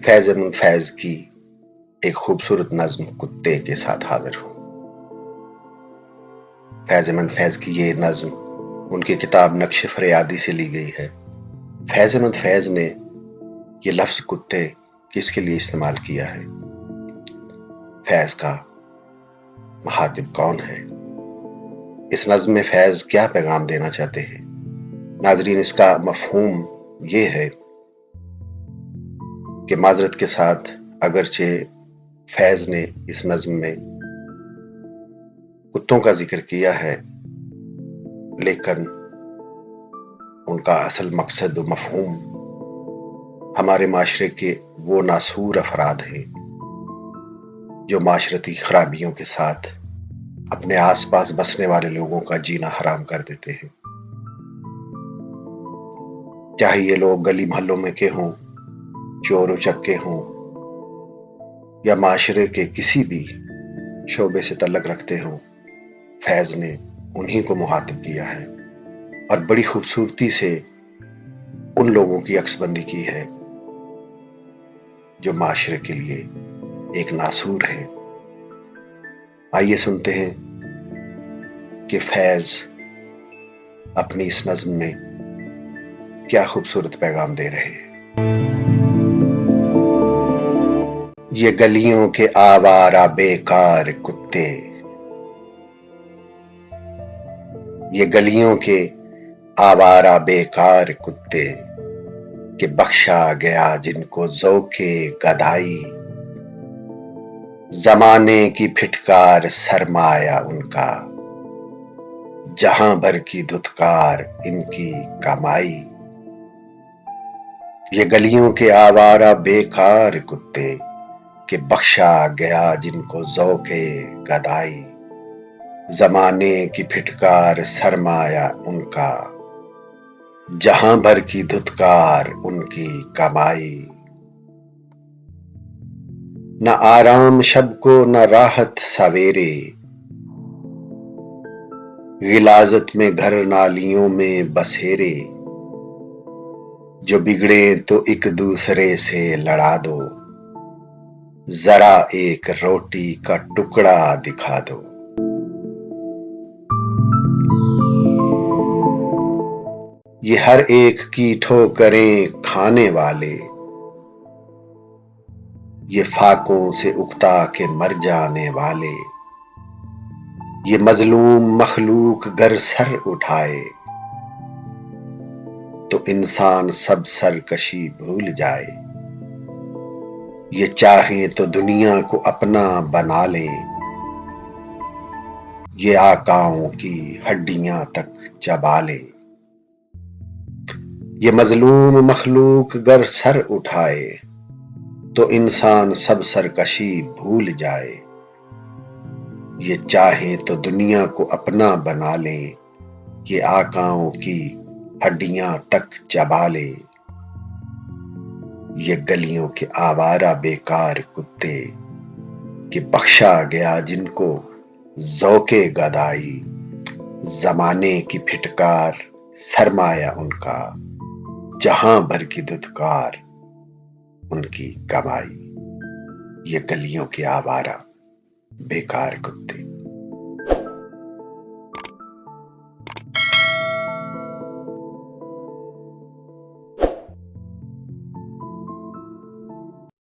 فیض احمد فیض کی ایک خوبصورت نظم کتے کے ساتھ حاضر ہوں۔ فیض احمد فیض کی یہ نظم ان کی کتاب نقش فریادی سے لی گئی ہے۔ فیض احمد فیض نے یہ لفظ کتے کس کے لیے استعمال کیا ہے؟ فیض کا مخاطب کون ہے؟ اس نظم میں فیض کیا پیغام دینا چاہتے ہیں؟ ناظرین، اس کا مفہوم یہ ہے کہ معذرت کے ساتھ اگرچہ فیض نے اس نظم میں کتوں کا ذکر کیا ہے، لیکن ان کا اصل مقصد و مفہوم ہمارے معاشرے کے وہ ناسور افراد ہیں جو معاشرتی خرابیوں کے ساتھ اپنے آس پاس بسنے والے لوگوں کا جینا حرام کر دیتے ہیں، چاہے یہ لوگ گلی محلوں میں کے ہوں، چور اچکے ہوں، یا معاشرے کے کسی بھی شعبے سے تعلق رکھتے ہوں۔ فیض نے انہی کو مخاطب کیا ہے اور بڑی خوبصورتی سے ان لوگوں کی عکس بندی کی ہے جو معاشرے کے لیے ایک ناسور ہے۔ آئیے سنتے ہیں کہ فیض اپنی اس نظم میں کیا خوبصورت پیغام دے رہے ہیں۔ یہ گلیوں کے آوارہ بیکار کتے، یہ گلیوں کے آوارہ بیکار کتے کہ بخشا گیا جن کو ذوق گدائی، زمانے کی پھٹکار سرمایہ ان کا، جہاں بھر کی دھتکار ان کی کمائی۔ یہ گلیوں کے آوارہ بیکار کتے کہ بخشا گیا جن کو ذوق گدائی، زمانے کی پھٹکار سرمایہ ان کا، جہاں بھر کی دھتکار ان کی کمائی۔ نہ آرام شب کو نہ راحت سویرے، غلاظت میں گھر نالیوں میں بسیرے، جو بگڑے تو ایک دوسرے سے لڑا دو، ذرا ایک روٹی کا ٹکڑا دکھا دو۔ یہ ہر ایک کی ٹھوکریں کھانے والے، یہ فاقوں سے اکتا کے مر جانے والے، یہ مظلوم مخلوق گر سر اٹھائے تو انسان سب سرکشی بھول جائے۔ یہ چاہیں تو دنیا کو اپنا بنا لیں، یہ آقاؤں کی ہڈیاں تک چبا لیں۔ یہ مظلوم مخلوق گر سر اٹھائے تو انسان سب سرکشی بھول جائے۔ یہ چاہیں تو دنیا کو اپنا بنا لیں، یہ آقاؤں کی ہڈیاں تک چبا لے۔ یہ گلیوں کے آوارہ بیکار کتے کہ بخشا گیا جن کو ذوق گدائی، زمانے کی پھٹکار سرمایہ ان کا، جہاں بھر کی دھتکار ان کی کمائی۔ یہ گلیوں کے آوارہ بیکار کتے۔